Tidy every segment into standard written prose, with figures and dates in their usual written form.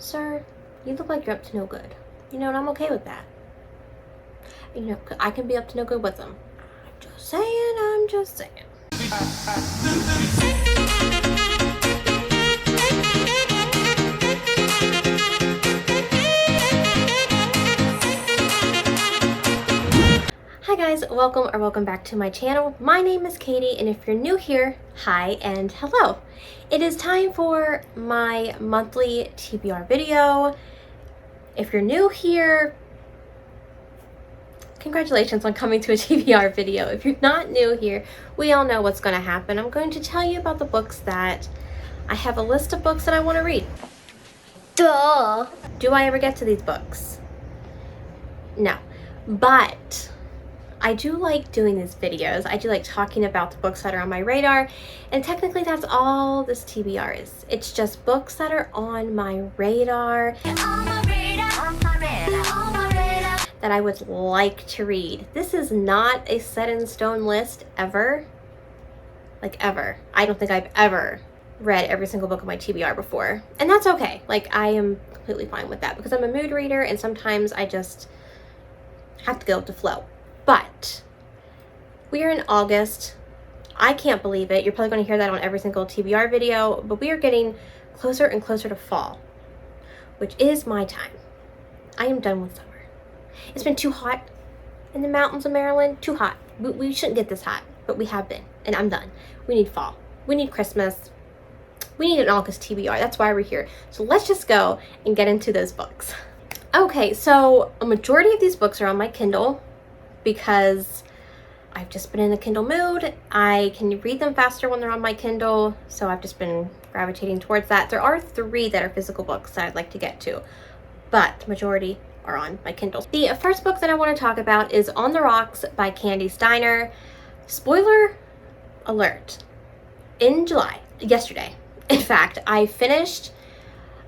sir, you look like you're up to no good. You know, and I'm okay with that. You know, I can be up to no good with them. I'm just saying. Hi guys, welcome back to my channel. My name is Katie, and if you're new here, hi and hello. It is time for my monthly TBR video. If you're new here, congratulations on coming to a TBR video. If you're not new here, we all know what's going to happen. I'm going to tell you about the books that I have a list of books that I want to read. Duh! Do I ever get to these books? No, but I do like doing these videos. I do like talking about the books that are on my radar, and technically that's all this TBR is. It's just books that are on my radar, that I would like to read. This is not a set in stone list ever. Like ever. I don't think I've ever read every single book of my TBR before. And that's okay. Like, I am completely fine with that because I'm a mood reader and sometimes I just have to go with the flow. But we are in August. I can't believe it. You're probably going to hear that on every single TBR video, but we are getting closer and closer to fall, which is my time. I am done with summer. It's been too hot in the mountains of Maryland. Too hot. We shouldn't get this hot, but we have been, and I'm done. We need fall. We need Christmas. We need an August TBR. That's why we're here. So let's just go and get into those books. Okay, so a majority of these books are on my Kindle because I've just been in a Kindle mood. I can read them faster when they're on my Kindle, so I've just been gravitating towards that. There are 3 that are physical books that I'd like to get to, but the majority are on my Kindle. The first book that I want to talk about is On the Rocks by Candy Steiner. Spoiler alert. In July, yesterday, in fact, I finished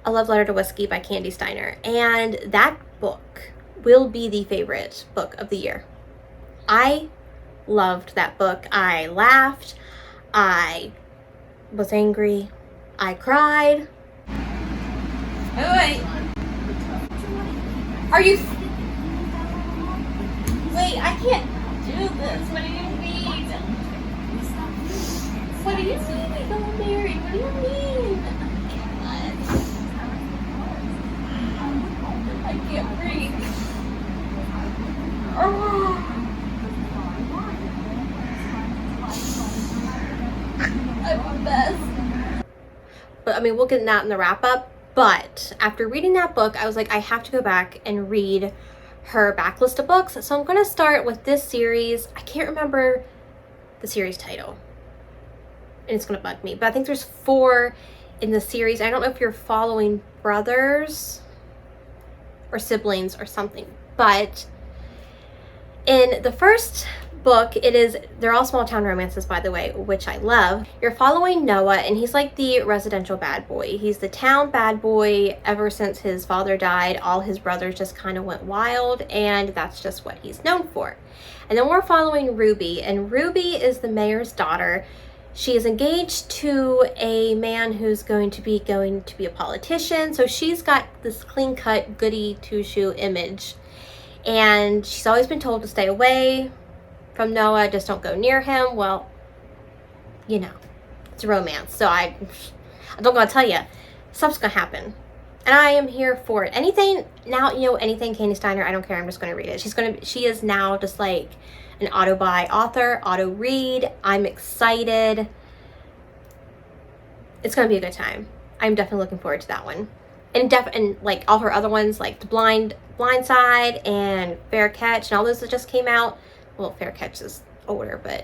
A Love Letter to Whiskey by Candy Steiner, and that book will be the favorite book of the year. I loved that book. I laughed. I was angry. I cried. Oh, wait. Are you... Wait, I can't do this. What do you mean? What do you mean we got married? What do you mean? I can't breathe. Oh. I'm a mess. But I mean, we'll get that in the wrap up. But after reading that book, I was like, I have to go back and read her backlist of books. So I'm going to start with this series. I can't remember the series title, and it's going to bug me. But I think there's 4 in the series. I don't know if you're following brothers or siblings or something. But in the first book, they're all small town romances, by the way, which I love. You're following Noah, and he's like the residential bad boy. He's the town bad boy. Ever since his father died, all his brothers just kind of went wild, and that's just what he's known for. And then we're following Ruby, and Ruby is the mayor's daughter. She is engaged to a man who's going to be a politician, so she's got this clean-cut, goody two-shoe image, and she's always been told to stay away from Noah, just don't go near him. Well, you know, it's a romance, so I don't gotta tell you, stuff's gonna happen, and I am here for it. Anything now, you know, anything Candy Steiner, I don't care. I'm just gonna read it. She is now just like an auto-buy author, auto-read. I'm excited. It's gonna be a good time. I'm definitely looking forward to that one, and like all her other ones, like The Blind Side and Fair Catch, and all those that just came out. Well, Fair Catch is older, but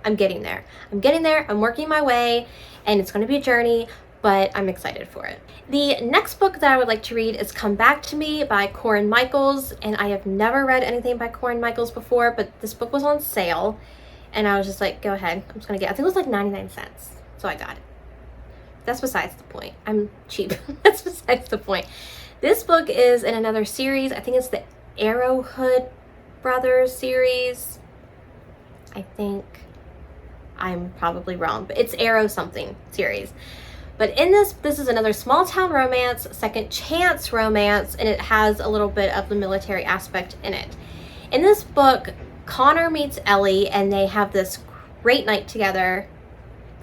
I'm getting there. I'm working my way, and it's going to be a journey, but I'm excited for it. The next book that I would like to read is Come Back to Me by Corin Michaels, and I have never read anything by Corin Michaels before, but this book was on sale, and I was just like, go ahead. I'm just going to get it. I think it was like 99 cents, so I got it. That's besides the point. I'm cheap. That's besides the point. This book is in another series. I think it's the Arrowhood Brothers series. I think I'm probably wrong, but it's Arrow something series. But in this is another small town romance, second chance romance, and it has a little bit of the military aspect in it. In this book, Connor meets Ellie and they have this great night together.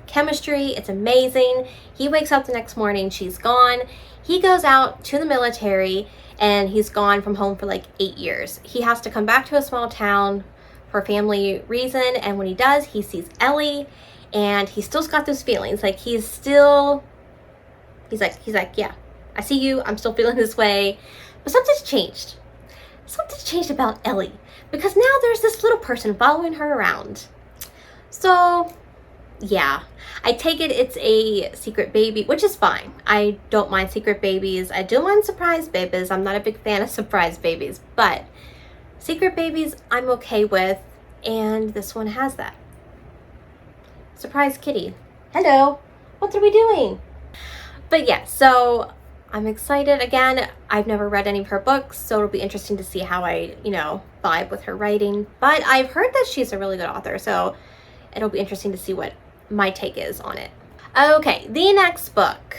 Chemistry, it's amazing. He wakes up the next morning, she's gone. He goes out to the military and he's gone from home for like 8 years. He has to come back to a small town for family reason, and when he does, he sees Ellie and he still's got those feelings. Like he's like, yeah, I see you, I'm still feeling this way. But something's changed. Something's changed about Ellie, because now there's this little person following her around. So yeah, I take it it's a secret baby, which is fine. I don't mind secret babies. I do mind surprise babies. I'm not a big fan of surprise babies, but secret babies I'm okay with, and this one has that. Surprise kitty. Hello, what are we doing? But yeah, so I'm excited. Again, I've never read any of her books, so it'll be interesting to see how I, vibe with her writing. But I've heard that she's a really good author, so it'll be interesting to see what my take is on it. Okay, the next book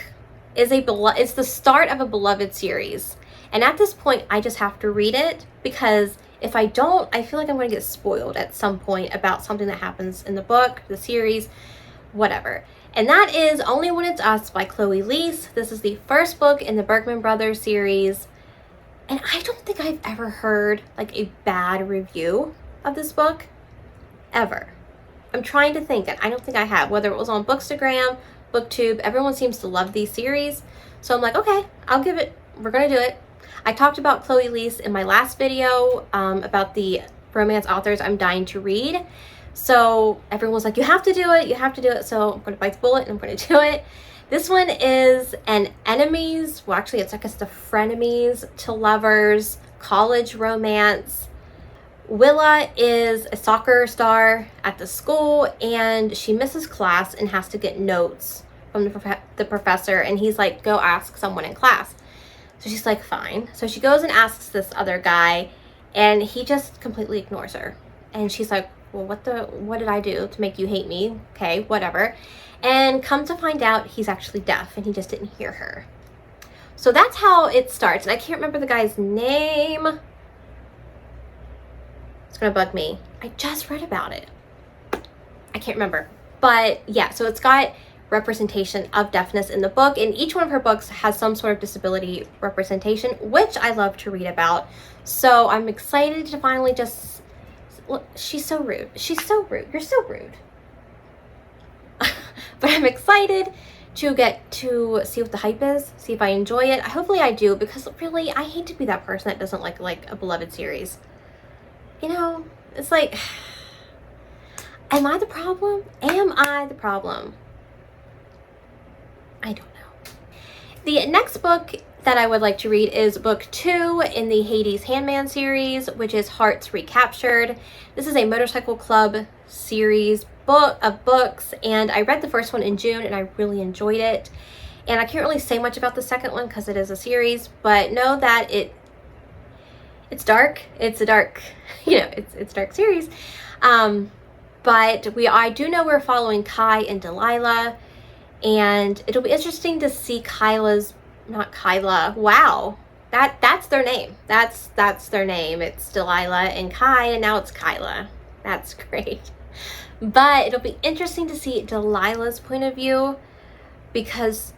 is it's the start of a beloved series. And at this point, I just have to read it, because if I don't, I feel like I'm going to get spoiled at some point about something that happens in the book, the series, whatever. And that is Only When It's Us by Chloe Leese. This is the first book in the Bergman Brothers series. And I don't think I've ever heard like a bad review of this book, ever. I'm trying to think, and I don't think I have. Whether it was on Bookstagram, BookTube, everyone seems to love these series. So I'm like, okay, I'll give it, we're gonna do it. I talked about Chloe Leese in my last video about the romance authors I'm dying to read. So everyone was like, you have to do it, you have to do it. So I'm gonna bite the bullet and I'm gonna do it. This one is an enemies, well actually it's like it's the frenemies to lovers college romance. Willa is a soccer star at the school and she misses class and has to get notes from the professor, and he's like, go ask someone in class. So she's like, fine. So she goes and asks this other guy and he just completely ignores her. And she's like, well, what did I do to make you hate me? Okay, whatever. And come to find out, he's actually deaf and he just didn't hear her. So that's how it starts. And I can't remember the guy's name. It's gonna bug me. I just read about it. I can't remember. But yeah, so it's got representation of deafness in the book, and each one of her books has some sort of disability representation, which I love to read about. So I'm excited to finally just look. She's so rude. She's so rude. You're so rude. But I'm excited to get to see what the hype is, see if I enjoy it. Hopefully I do, because really I hate to be that person that doesn't like a beloved series. It's like, am I the problem? Am I the problem? I don't know. The next book that I would like to read is book 2 in the Hades Handman series, which is Hearts Recaptured. This is a motorcycle club series book of books, and I read the first one in June and I really enjoyed it. And I can't really say much about the second one because it is a series, but know that it's dark. It's a dark, it's dark series. But I do know we're following Kai and Delilah, and it'll be interesting to see not Kyla. Wow. That's their name. That's their name. It's Delilah and Kai, and now it's Kyla. That's great. But it'll be interesting to see Delilah's point of view, because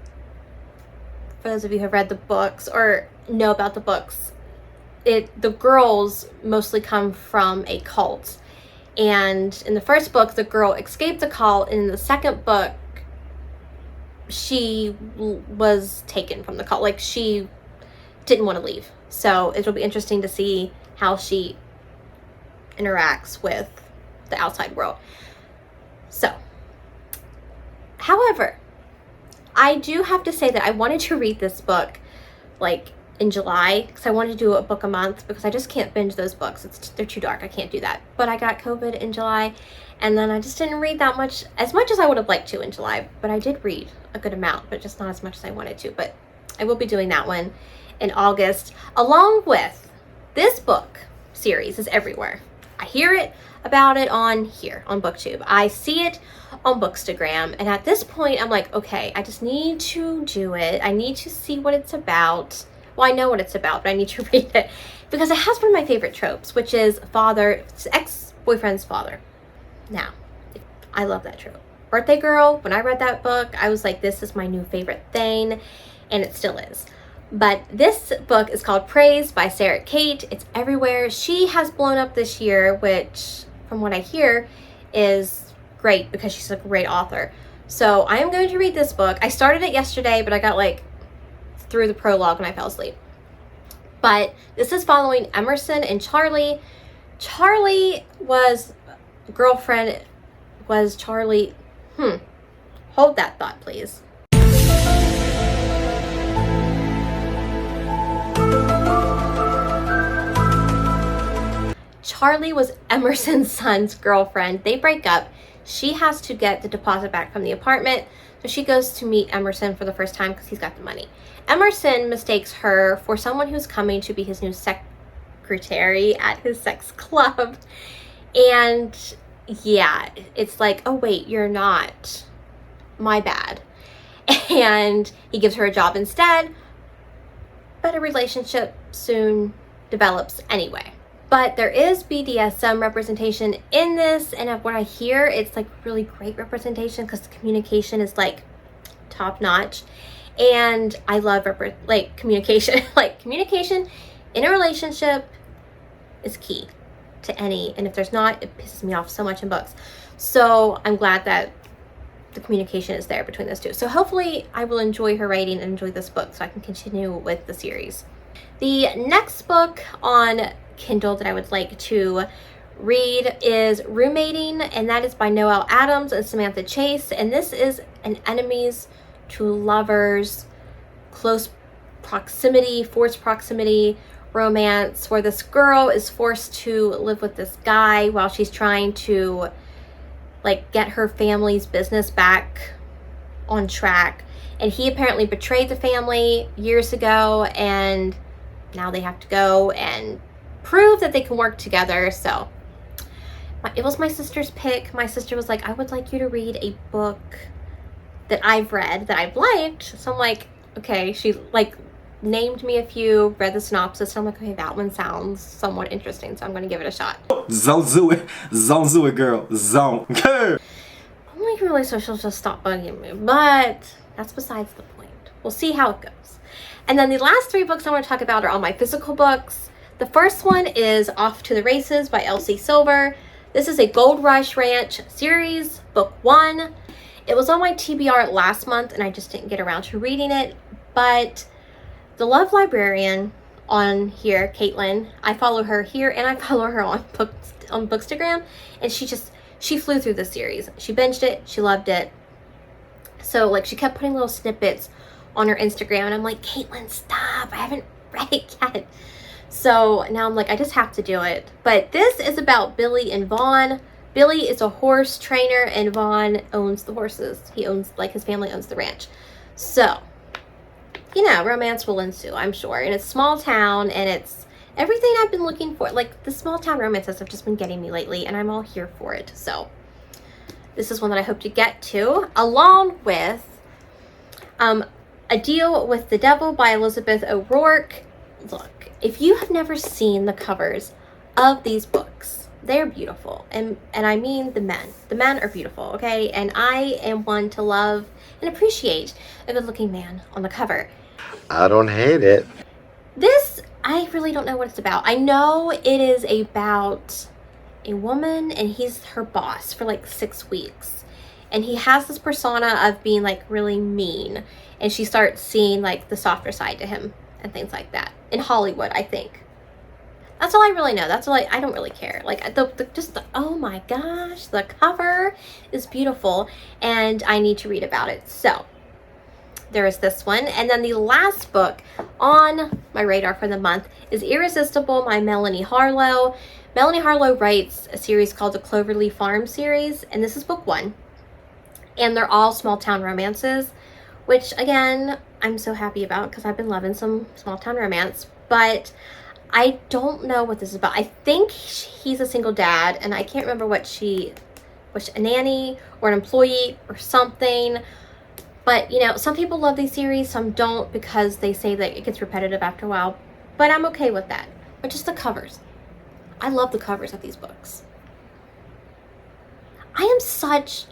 for those of you who have read the books or know about the books, the girls mostly come from a cult. And in the first book, the girl escaped the cult, and in the second book, she was taken from the cult. Like, she didn't want to leave. So it'll be interesting to see how she interacts with the outside world. So, however, I do have to say that I wanted to read this book like in July, because I wanted to do a book a month, because I just can't binge those books. They're too dark. I can't do that. But I got COVID in July, and then I just didn't read that much, as much as I would have liked to in July. But I did read a good amount, but just not as much as I wanted to. But I will be doing that one in August, along with this book series is everywhere. I hear it about it on here on BookTube. I see it on Bookstagram. And at this point, I'm like, okay, I just need to do it. I need to see what it's about. Well, I know what it's about, but I need to read it because it has one of my favorite tropes, which is ex-boyfriend's father. Now, I love that trope. Birthday Girl, when I read that book, I was like, this is my new favorite thing, and it still is. But this book is called Praise by Sarah Kate. It's everywhere. She has blown up this year, which, from what I hear, is great because she's a great author. So I am going to read this book. I started it yesterday, but I got like through the prologue and I fell asleep. But this is following Emerson and Charlie. Charlie was girlfriend, was Charlie, hold that thought, please. Charlie was Emerson's son's girlfriend. They break up. She has to get the deposit back from the apartment. So she goes to meet Emerson for the first time because he's got the money. Emerson mistakes her for someone who's coming to be his new secretary at his sex club. And yeah, it's like, oh wait, you're not. My bad. And he gives her a job instead. But a relationship soon develops anyway. But there is BDSM representation in this, and of what I hear, it's like really great representation because the communication is like top notch. And I love communication. Like communication in a relationship is key to any, and if there's not, it pisses me off so much in books. So I'm glad that the communication is there between those two. So hopefully I will enjoy her writing and enjoy this book so I can continue with the series. The next book on Kindle that I would like to read is Roommating, and that is by Noelle Adams and Samantha Chase. And this is an enemies to lovers, close proximity, forced proximity romance where this girl is forced to live with this guy while she's trying to like get her family's business back on track. And he apparently betrayed the family years ago, and now they have to go and prove that they can work together. So it was my sister's pick. My sister was like, I would like you to read a book that I've read that I've liked. So I'm like, okay. She like named me a few, read the synopsis. So I'm like, okay, that one sounds somewhat interesting, so I'm going to give it a shot. Don't do it, girl. I'm like, really, so she'll just stop bugging me. But that's besides the point. We'll see how it goes. And then the last three books I want to talk about are all my physical books. The first one is Off to the Races by Elsie Silver. This is a Gold Rush Ranch series, book 1. It was on my TBR last month, and I just didn't get around to reading it. But the Love Librarian on here, Caitlin, I follow her here, and I follow her on Bookstagram, and she flew through this series. She binged it. She loved it. So, like, she kept putting little snippets on her Instagram, and I'm like, Caitlin, stop. I haven't read it yet. So now I'm like, I just have to do it. But this is about Billy and Vaughn. Billy is a horse trainer, and Vaughn owns the horses. He owns, like, his family owns the ranch. So, you know, romance will ensue, I'm sure. And it's small town, and it's everything I've been looking for. Like, the small town romances have just been getting me lately, and I'm all here for it. So this is one that I hope to get to, along with A Deal with the Devil by Elizabeth O'Rourke. Look, if you have never seen the covers of these books, they're beautiful. And I mean the men. The men are beautiful, okay? And I am one to love and appreciate a good-looking man on the cover. I don't hate it. This, I really don't know what it's about. I know it is about a woman, and he's her boss for like 6 weeks. And he has this persona of being like really mean. And she starts seeing like the softer side to him and things like that. In Hollywood, I think. That's all I really know. That's all I don't really care. Like, oh my gosh, the cover is beautiful, and I need to read about it. So, there is this one. And then the last book on my radar for the month is Irresistible by Melanie Harlow. Melanie Harlow writes a series called the Cloverleaf Farm series, and this is book 1. And they're all small town romances, which, again, I'm so happy about because I've been loving some small town romance. But I don't know what this is about. I think he's a single dad, and I can't remember what she was, a nanny or an employee or something. But, you know, some people love these series, some don't, because they say that it gets repetitive after a while. But I'm okay with that. But just the covers. I love the covers of these books. I am such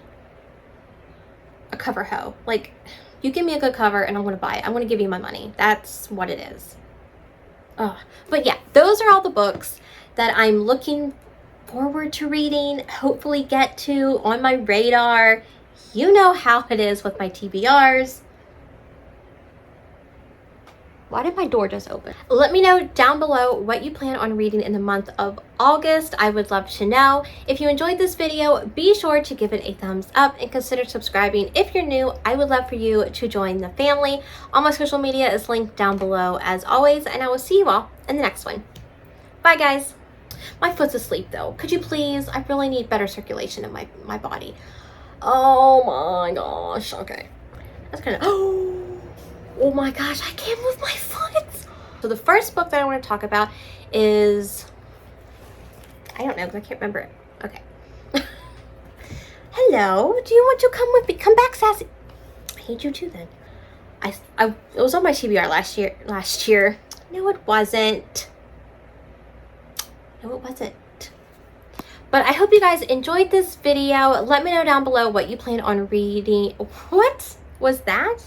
a cover hoe. Like, you give me a good cover and I want to buy it. I want to give you my money. That's what it is. But yeah, those are all the books that I'm looking forward to reading, hopefully get to on my radar. You know how it is with my TBRs. Why did my door just open? Let me know down below what you plan on reading in the month of August. I would love to know. If you enjoyed this video, be sure to give it a thumbs up and consider subscribing. If you're new, I would love for you to join the family. All my social media is linked down below as always, and I will see you all in the next one. Bye guys. My foot's asleep though. Could you please? I really need better circulation in my body. Oh my gosh. Okay. That's kind of... Oh my gosh, I can't move my foot. So the first book that I want to talk about is, I don't know because I can't remember it. Okay. Hello, do you want to come with me? Come back, Sassy. I hate you too then. It was on my TBR last year. No, it wasn't. No, it wasn't. But I hope you guys enjoyed this video. Let me know down below what you plan on reading. What was that?